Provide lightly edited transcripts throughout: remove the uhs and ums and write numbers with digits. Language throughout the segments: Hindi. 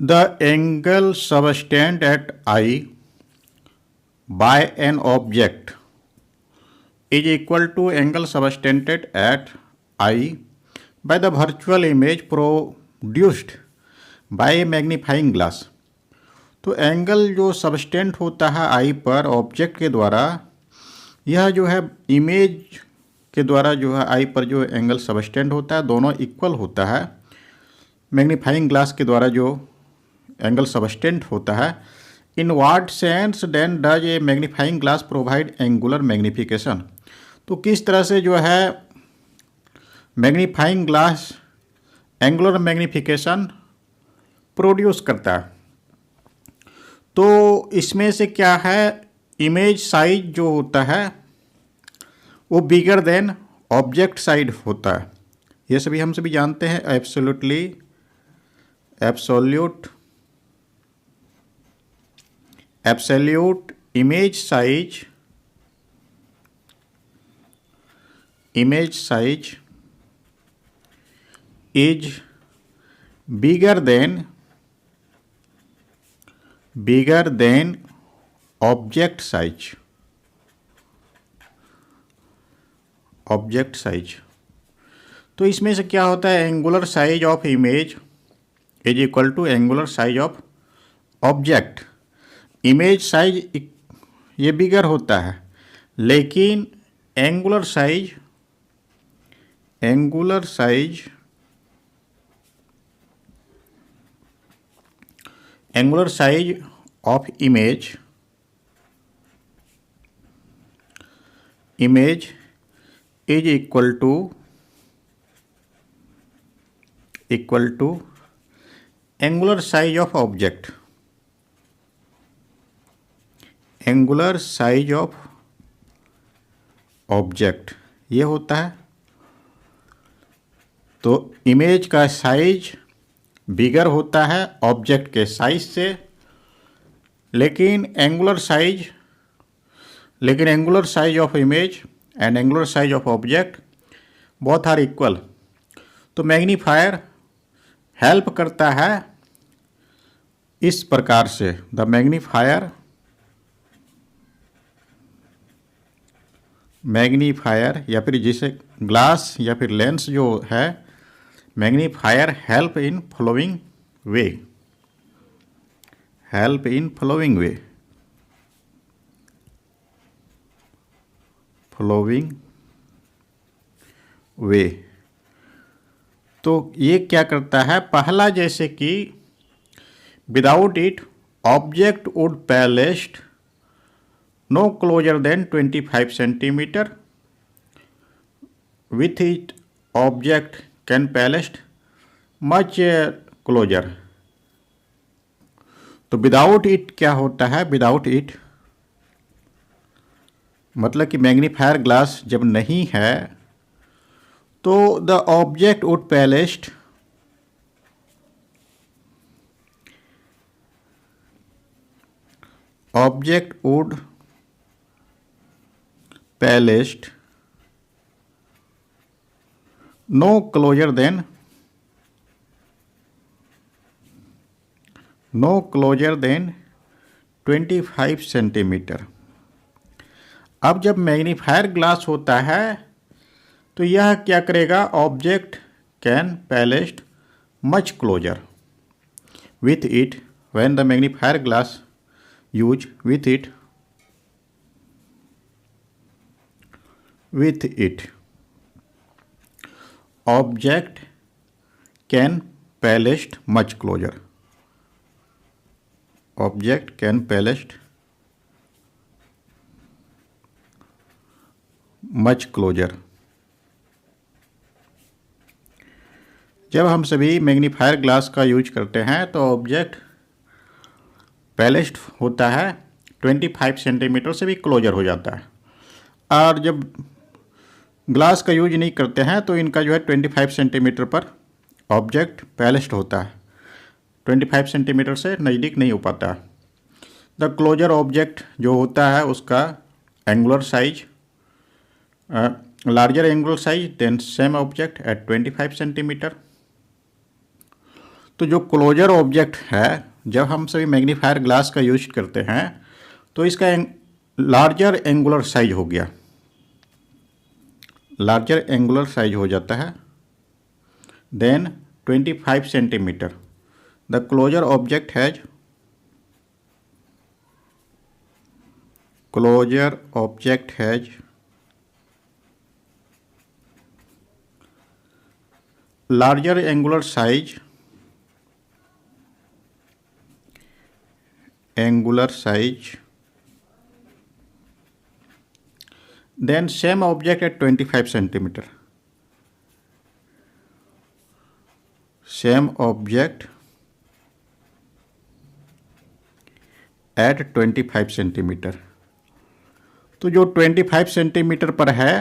The angle subtended at I by an object is equal to angle subtended at I by the virtual image produced by a magnifying glass. तो एंगल जो सबस्टेंट होता है आई पर ऑब्जेक्ट के द्वारा, यह जो है इमेज के द्वारा जो है आई पर जो एंगल सबस्टेंट होता है दोनों इक्वल होता है। मैग्नीफाइंग ग्लास के द्वारा जो एंगल सबस्टेंट होता है, in what sense then does a magnifying glass provide angular magnification. तो किस तरह से जो है magnifying glass angular magnification produce करता है। तो इसमें से क्या है, इमेज साइज जो होता है वो बिगर देन ऑब्जेक्ट साइज होता है। ये सभी हम सभी जानते हैं। Absolute image size is bigger than object size. तो इसमें से क्या होता है, angular size of image is equal to angular size of object. Image size ये बिगर होता है, लेकिन angular size of image is equal to angular size of object. Angular size of object ये होता है। तो इमेज का साइज बिगर होता है ऑब्जेक्ट के साइज से, लेकिन angular size of image and angular size of object both are equal. तो मैग्नीफायर हेल्प करता है इस प्रकार से। द मैग्नीफायर या फिर जिसे ग्लास या फिर लेंस जो है, magnifier help in following way. तो ये क्या करता है, पहला जैसे कि without it object would placed no closer than 25 centimetre, with it object can placed much closer. तो विदाउट इट क्या होता है, विदाउट इट मतलब कि मैग्नीफायर ग्लास जब नहीं है तो the object would placed no closer than 25 centimetre. अब जब मैग्नीफायर ग्लास होता है तो यह क्या करेगा, object can placed much closer with it when the magnifier glass use with it object can placed much closer। Object can placed much closer. जब हम सभी मैग्नीफायर ग्लास का यूज करते हैं तो ऑब्जेक्ट पैलेस्ट होता है 25 सेंटीमीटर से भी क्लोजर हो जाता है। और जब ग्लास का यूज नहीं करते हैं तो इनका जो है 25 सेंटीमीटर पर ऑब्जेक्ट पैलेस्ट होता है, 25 सेंटीमीटर से नज़दीक नहीं हो पाता। द क्लोजर ऑब्जेक्ट जो होता है उसका angular size larger angular size than same object at 25 centimetre. तो जो क्लोजर ऑब्जेक्ट है, जब हम सभी मैग्नीफायर ग्लास का यूज करते हैं तो इसका लार्जर एंगुलर साइज हो गया, लार्जर एंगुलर साइज हो जाता है than 25 centimetre. The closer object has larger angular size then same object at 25 centimeter, same object at 25 centimetre. तो जो 25 सेंटीमीटर पर है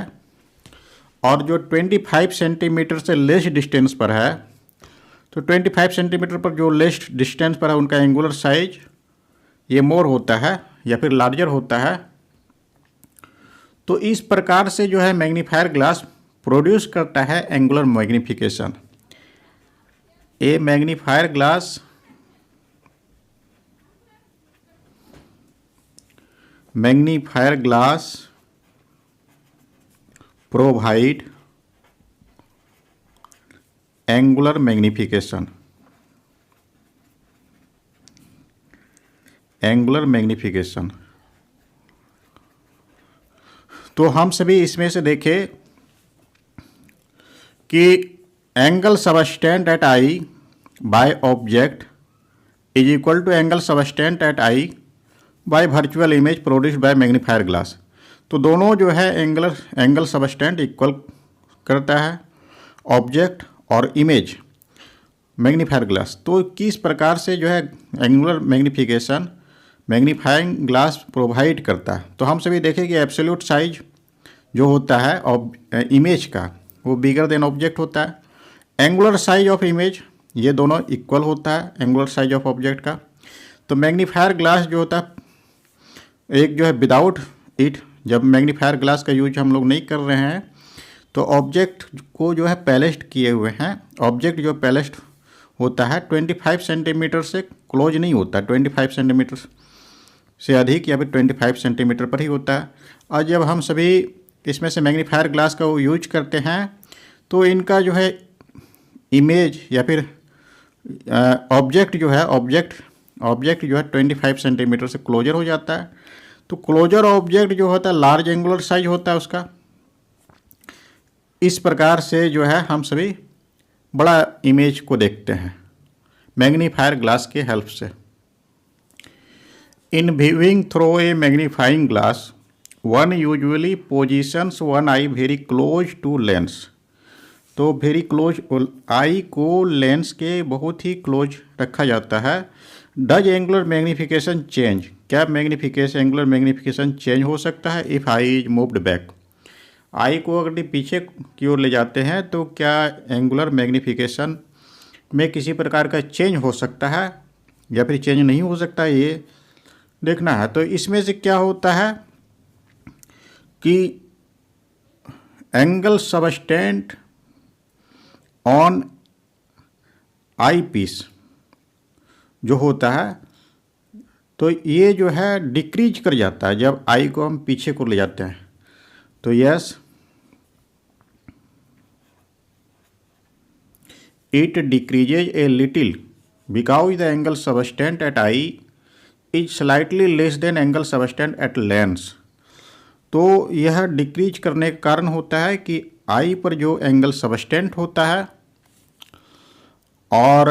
और जो 25 सेंटीमीटर से लेस डिस्टेंस पर है, तो 25 सेंटीमीटर पर जो लेस डिस्टेंस पर है उनका एंगुलर साइज ये मोर होता है या फिर लार्जर होता है। तो इस प्रकार से जो है मैग्नीफायर ग्लास प्रोड्यूस करता है angular magnification. A magnifier glass provide angular magnification, तो हम सभी इसमें से देखें कि angle substance at eye by object is equal to angle substance at eye by virtual image produced by magnifier glass. तो दोनों जो है एंगल सबस्टेंट इक्वल करता है ऑब्जेक्ट और इमेज मैग्नीफायर ग्लास। तो किस प्रकार से जो है angular magnification magnifying glass provide करता है। तो हम सभी देखें कि एब्सोल्यूट साइज जो होता है इमेज का वो बिगर देन ऑब्जेक्ट होता है। एंगुलर साइज ऑफ इमेज ये दोनों इक्वल होता है एंगुलर साइज ऑफ ऑब्जेक्ट का। तो मैग्नीफायर ग्लास जो होता है एक जो है विदाउट इट, जब मैग्नीफायर ग्लास का यूज हम लोग नहीं कर रहे हैं तो ऑब्जेक्ट को जो है पैलेस्ड किए हुए हैं। ऑब्जेक्ट जो पैलेस्ड होता है 25 सेंटीमीटर से क्लोज नहीं होता, 25 सेंटीमीटर से अधिक या फिर 25 सेंटीमीटर पर ही होता है। और जब हम सभी इसमें से मैग्नीफायर ग्लास का यूज करते हैं तो इनका जो है इमेज या फिर ऑब्जेक्ट जो है ऑब्जेक्ट जो है 25 सेंटीमीटर से क्लोजर हो जाता है। तो क्लोजर ऑब्जेक्ट जो होता है लार्ज एंगुलर साइज होता है उसका। इस प्रकार से जो है हम सभी बड़ा इमेज को देखते हैं मैग्नीफायर ग्लास के हेल्प से। In viewing through a magnifying glass one usually positions one eye very close to lens. तो वेरी क्लोज आई को लेंस के बहुत ही क्लोज रखा जाता है। डज एंगुलर मैग्नीफिकेशन चेंज, क्या एंगुलर मैग्नीफिकेशन चेंज हो सकता है if eye is moved back. Eye को अगर पीछे की ओर ले जाते हैं तो क्या एंगुलर मैग्नीफिकेशन में किसी प्रकार का चेंज हो सकता है या फिर चेंज नहीं हो सकता, ये देखना है। तो इसमें से क्या होता है कि angle subtend on eyepiece जो होता है तो ये जो है डिक्रीज कर जाता है जब आई को हम पीछे को ले जाते हैं। तो yes it decreases a little because the angle subtend at eye is slightly less than angle subtend at lens। तो यह डिक्रीज करने का कारण होता है कि आई पर जो एंगल सबस्टेंट होता है और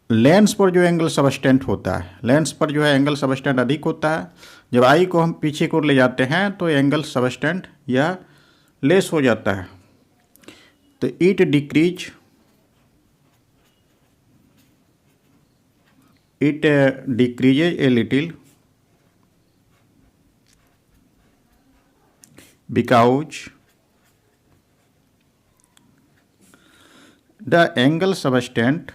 लेंस पर जो एंगल सबस्टेंट होता है, लेंस पर जो है एंगल सबस्टेंट अधिक होता है। जब आई को हम पीछे को ले जाते हैं तो एंगल सबस्टेंट यह लेस हो जाता है। तो it decrease decreases a little because the angle subtend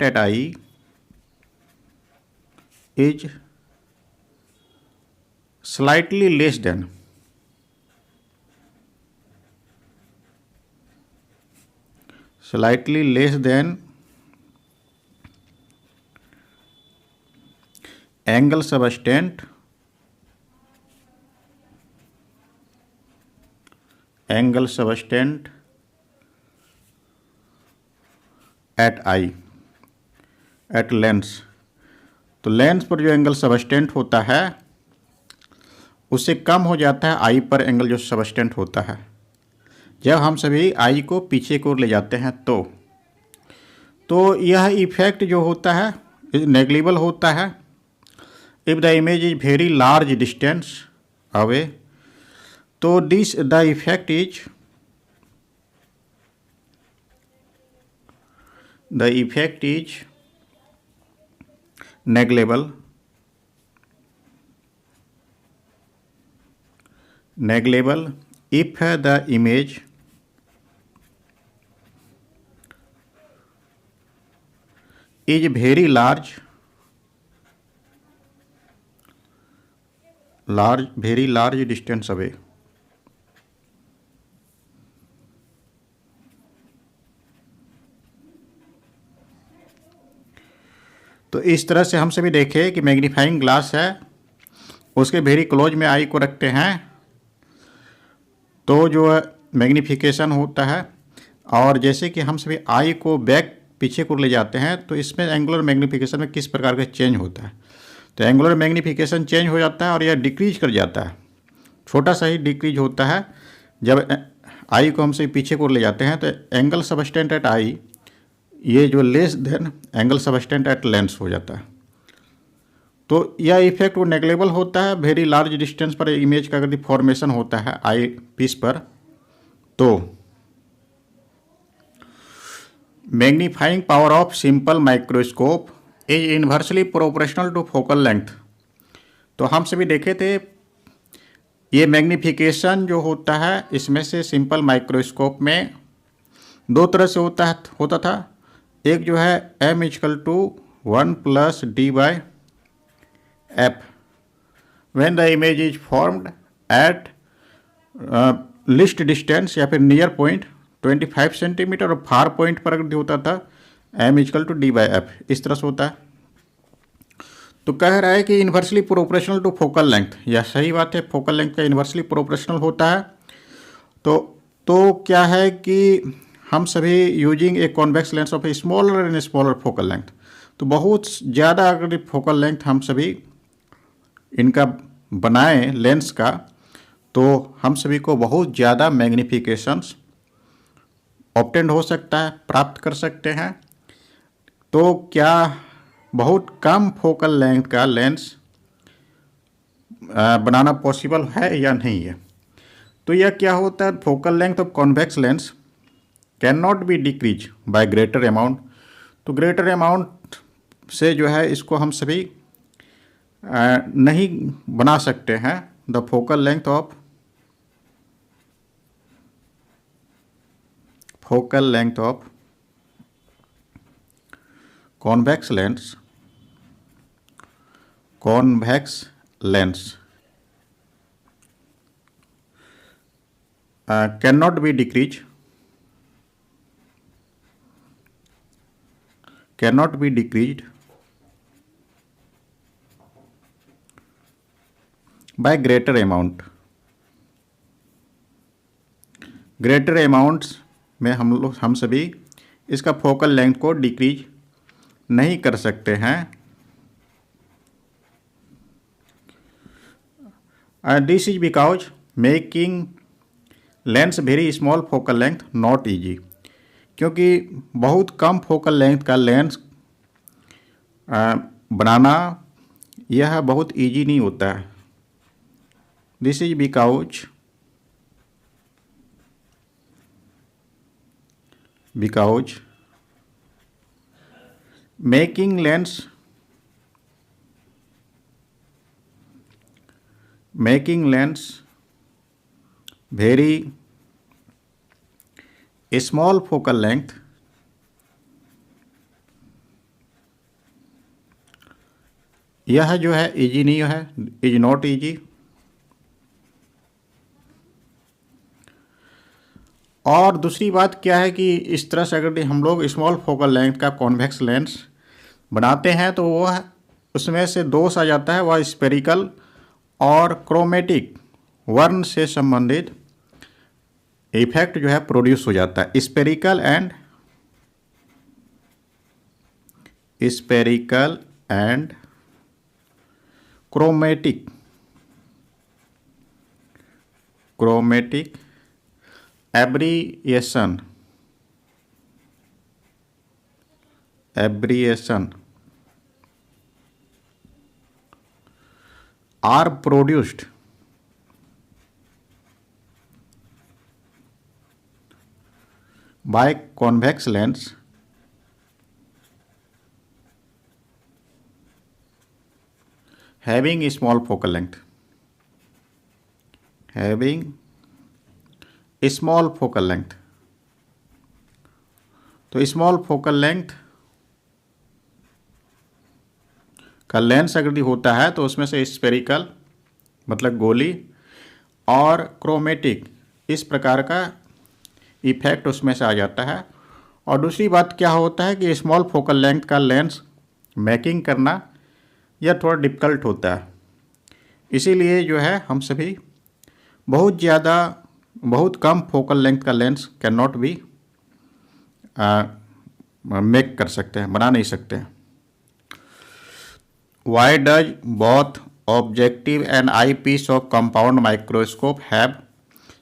at eye is slightly less than angle subtended at I at lens. तो लेंस पर जो एंगल सबस्टेंट होता है उससे कम हो जाता है आई पर एंगल जो सबस्टेंट होता है जब हम सभी आई को पीछे की ओर ले जाते हैं। तो यह इफेक्ट जो होता है नेग्लिजिबल होता है if the image is very large distance away. तो this the effect is negligible if the image is very large distance away। तो इस तरह से हम सभी देखें कि मैग्नीफाइंग ग्लास है उसके वेरी क्लोज में आई को रखते हैं तो जो मैग्नीफिकेशन होता है और जैसे कि हम सभी आई को बैक पीछे को ले जाते हैं तो इसमें एंगुलर मैग्नीफिकेशन में किस प्रकार का चेंज होता है। तो एंगुलर मैग्नीफिकेशन चेंज हो जाता है और यह डिक्रीज कर जाता है, छोटा सा ही डिक्रीज होता है जब आई को हम सभी पीछे को ले जाते हैं। तो एंगल सबस्टेंट एट आई ये जो less than angle substance at lens हो जाता है। तो यह इफेक्ट वो नेग्लेबल होता है वेरी लार्ज डिस्टेंस पर इमेज का अगर फॉर्मेशन होता है आई पीस पर। तो magnifying power of simple microscope is inversely proportional to focal length. तो हम सभी देखे थे ये मैग्नीफिकेशन जो होता है इसमें से सिंपल माइक्रोस्कोप में दो तरह से होता था। एक जो है m = 1 + d/f when the image is formed at least distance या फिर नियर पॉइंट 25 सेंटीमीटर और फार पॉइंट पर अगर होता था m = d/f इस तरह से होता है। तो कह रहा है कि inversely proportional to focal length, यह सही बात है, फोकल लेंथ का इन्वर्सली प्रोपोर्शनल होता है। तो क्या है कि हम सभी using a convex lens of a smaller and smaller focal length. तो बहुत ज़्यादा अगर फोकल लेंथ हम सभी इनका बनाएं लेंस का तो हम सभी को बहुत ज़्यादा मैग्नीफिकेशंस ऑब्टेन हो सकता है, प्राप्त कर सकते हैं। तो क्या बहुत कम फोकल लेंथ का लेंस बनाना पॉसिबल है या नहीं है। तो यह क्या होता है, focal length of convex lens can not be decrease by greater amount. तो ग्रेटर अमाउंट से जो है इसको हम सभी नहीं बना सकते हैं। The focal length of convex lens cannot be decreased by greater amount। Greater amounts में हम सभी इसका फोकल लेंथ को डिक्रीज नहीं कर सकते हैं। This is because making lens very small focal length not easy. क्योंकि बहुत कम फोकल लेंथ का लेंस बनाना यह बहुत ईजी नहीं होता है। This is because making lens very small focal length यह जो है इजी नहीं है, इज नॉट इजी। और दूसरी बात क्या है कि इस तरह से अगर हम लोग स्मॉल फोकल लेंथ का कॉन्वेक्स लेंस बनाते हैं तो वह उसमें से दोष आ जाता है, वह स्पेरिकल और क्रोमेटिक वर्ण से संबंधित इफेक्ट जो है प्रोड्यूस हो जाता है। Spherical and chromatic aberration are produced by convex lens having small focal length, तो स्मॉल फोकल लेंथ का लेंस अगर होता है तो उसमें से स्पेरिकल मतलब गोली और क्रोमेटिक इस प्रकार का इफेक्ट उसमें से आ जाता है। और दूसरी बात क्या होता है कि स्मॉल फोकल लेंथ का लेंस मेकिंग करना यह थोड़ा डिफ़िकल्ट होता है, इसीलिए जो है हम सभी बहुत कम फोकल लेंथ का lens can not be make कर सकते हैं, बना नहीं सकते हैं। Why does both objective and eyepiece of compound microscope have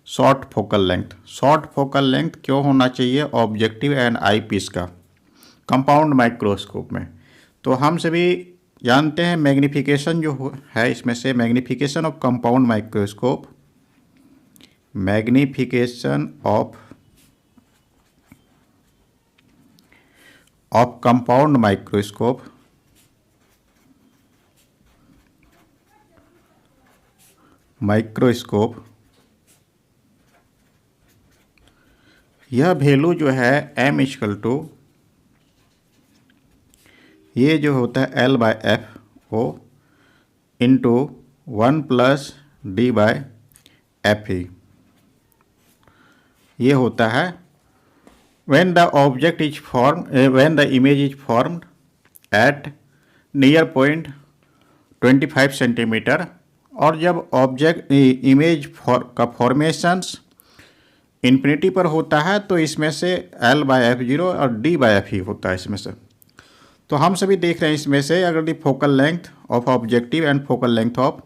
short focal length? Short focal length क्यों होना चाहिए ऑब्जेक्टिव एंड आईपीस का कंपाउंड माइक्रोस्कोप में? तो हम सभी जानते हैं मैग्नीफिकेशन जो है इसमें से magnification of compound microscope, magnification of compound microscope यह वैल्यू जो है m इक्वल टू ये जो होता है L by F O into 1 plus D by F E, ये होता है when the image is formed at near point 25 centimetre, और जब ऑब्जेक्ट इमेज का फॉर्मेशंस इन्फिनिटी पर होता है तो इसमें से L बाय एफ जीरो और D बाय एफ ही होता है इसमें से। तो हम सभी देख रहे हैं इसमें से अगर the focal length of objective and focal length of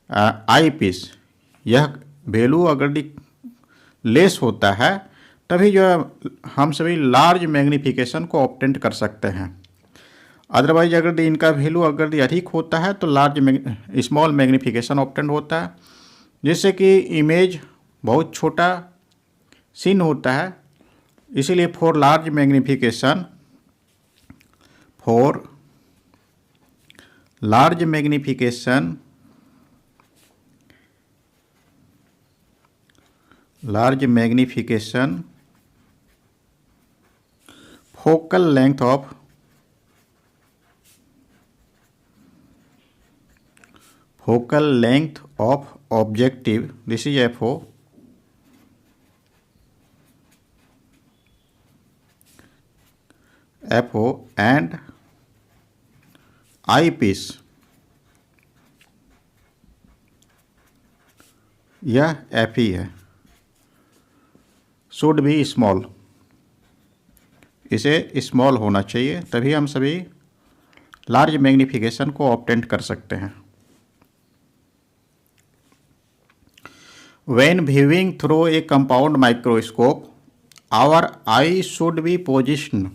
eyepiece यह वैल्यू अगर दी लेस होता है तभी जो हम सभी लार्ज मैग्नीफिकेशन को ऑब्टेन कर सकते हैं। अदरवाइज अगर इनका वैल्यू अगर अधिक होता है तो स्मॉल मैग्नीफिकेशन ऑब्टेन होता है, जिससे कि इमेज बहुत छोटा सीन होता है। इसीलिए for large magnification focal length of objective, this is FO, and eyepiece यह FE है, शुड बी स्मॉल, इसे स्मॉल होना चाहिए, तभी हम सभी लार्ज मैग्नीफिकेशन को ऑब्टेन कर सकते हैं। When viewing through a compound microscope, our eye should be positioned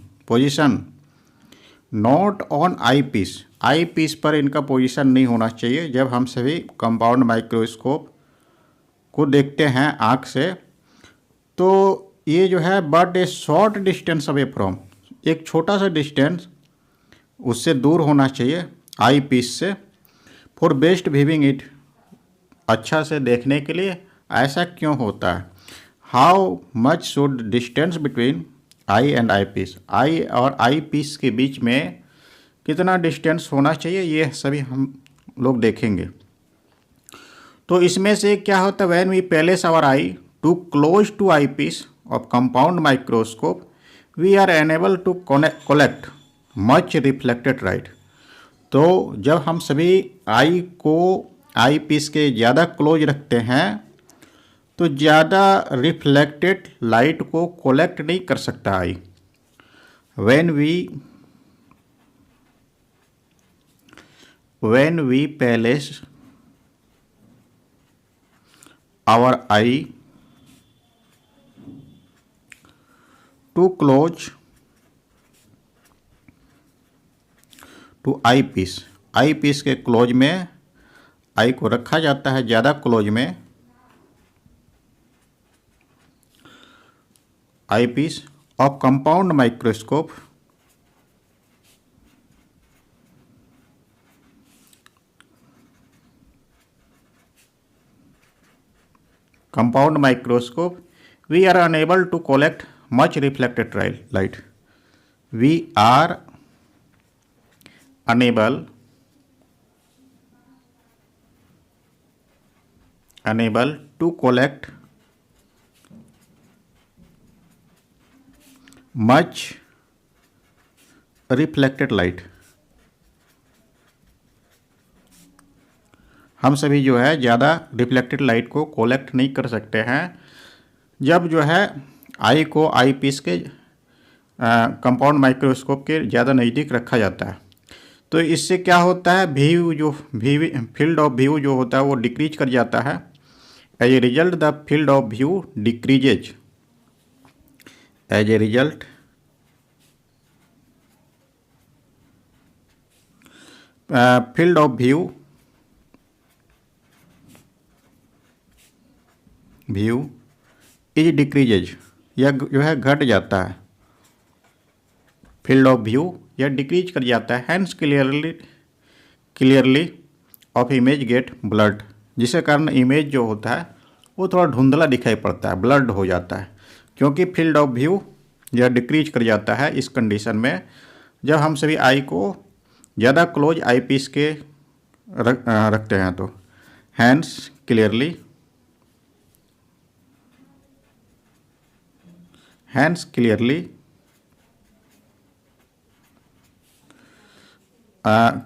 not on eyepiece. eyepiece पर इनका पोजीशन नहीं होना चाहिए। जब हम सभी कंपाउंड माइक्रोस्कोप को देखते हैं आँख से तो ये जो है but a short distance away from, एक छोटा सा डिस्टेंस उससे दूर होना चाहिए आई पीस से, फॉर बेस्ट व्यूइंग इट, अच्छा से देखने के लिए। ऐसा क्यों होता है? How much should distance between eye and eyepiece, eye और आई पीस के बीच में कितना डिस्टेंस होना चाहिए, ये सभी हम लोग देखेंगे। तो इसमें से क्या होता है, when we place our eye too close to eyepiece of compound microscope we are enable to collect much reflected light. तो जब हम सभी आई को आई पीस के ज़्यादा क्लोज रखते हैं तो ज़्यादा रिफ्लेक्टेड लाइट को कलेक्ट नहीं कर सकता eye. When we place our eye too close to eyepiece के क्लोज में आई को रखा जाता है, ज़्यादा क्लोज में eyepiece of compound microscope we are unable to collect much reflected light. We are unable to collect much reflected light. हम सभी जो है ज़्यादा रिफ्लेक्टेड लाइट को कलेक्ट नहीं कर सकते हैं जब जो है आई को आई पीस के कंपाउंड माइक्रोस्कोप के ज़्यादा नज़दीक रखा जाता है। तो इससे क्या होता है, फील्ड ऑफ व्यू जो होता है वो डिक्रीज कर जाता है। As a result the field of view decreases. As a result field of view is decreases, यह जो है घट जाता है। फील्ड ऑफ व्यू यह डिक्रीज कर जाता है। Hence clearly of image get blurred, जिसके कारण इमेज जो होता है वो थोड़ा धुंधला दिखाई पड़ता है, ब्लड हो जाता है, क्योंकि फील्ड ऑफ व्यू यह डिक्रीज कर जाता है। इस कंडीशन में जब हम सभी आई को ज़्यादा क्लोज आई पीस के रखते हैं तो hence clearly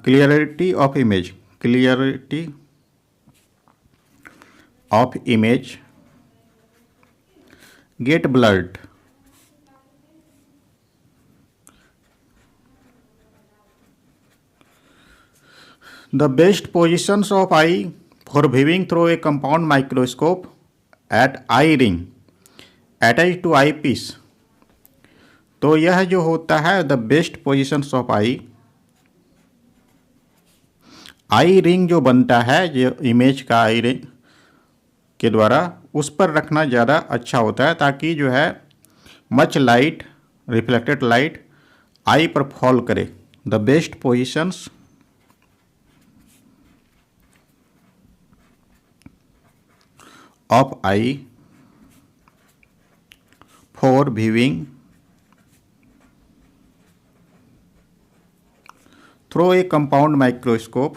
clarity of image get blurred. The best positions of eye for viewing through a compound microscope at eye ring attached to eye piece. तो यह जो होता है the best positions of I ring जो बनता है, जो इमेज का आई रिंग के द्वारा उस पर रखना ज़्यादा अच्छा होता है, ताकि जो है मच लाइट रिफ्लेक्टेड लाइट आई पर फॉल करे। The best positions of I for viewing through a compound microscope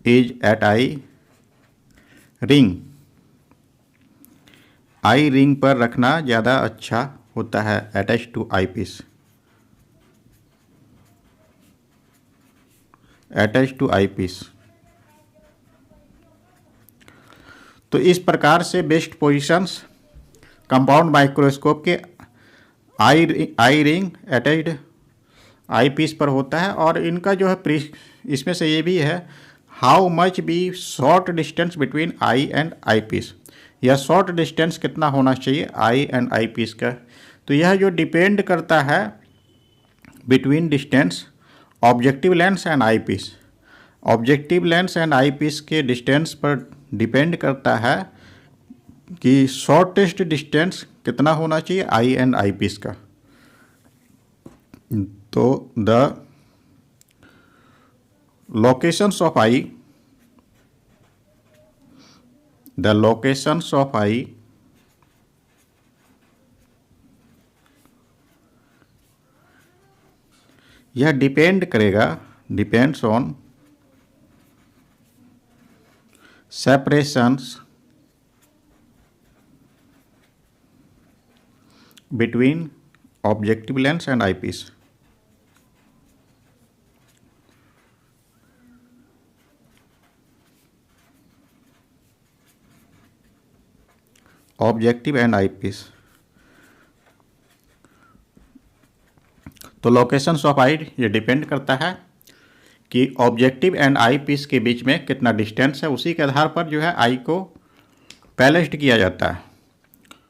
is at eye ring. I ring पर रखना ज़्यादा अच्छा होता है, अटैच टू आई पीस, तो इस प्रकार से बेस्ट पोजीशंस कंपाउंड माइक्रोस्कोप के आई रिंग अटैच्ड आई पीस पर होता है। और इनका जो है इसमें से ये भी है, how much be short distance between eye and eyepiece, यह शॉर्ट डिस्टेंस कितना होना चाहिए आई एंड आई पीस का। तो यह जो डिपेंड करता है between distance objective lens and eyepiece, objective lens and eyepiece के डिस्टेंस पर डिपेंड करता है कि शॉर्टेस्ट डिस्टेंस कितना होना चाहिए आई एंड आई पीस का। तो the locations of I, the locations of I यह डिपेंड करेगा, depends on separations between objective lens and eyepiece. Objective and eyepiece. तो लोकेशंस ऑफ आई ये डिपेंड करता है कि ऑब्जेक्टिव एंड आई पीस के बीच में कितना डिस्टेंस है, उसी के आधार पर जो है आई को बैलेंस्ड किया जाता है।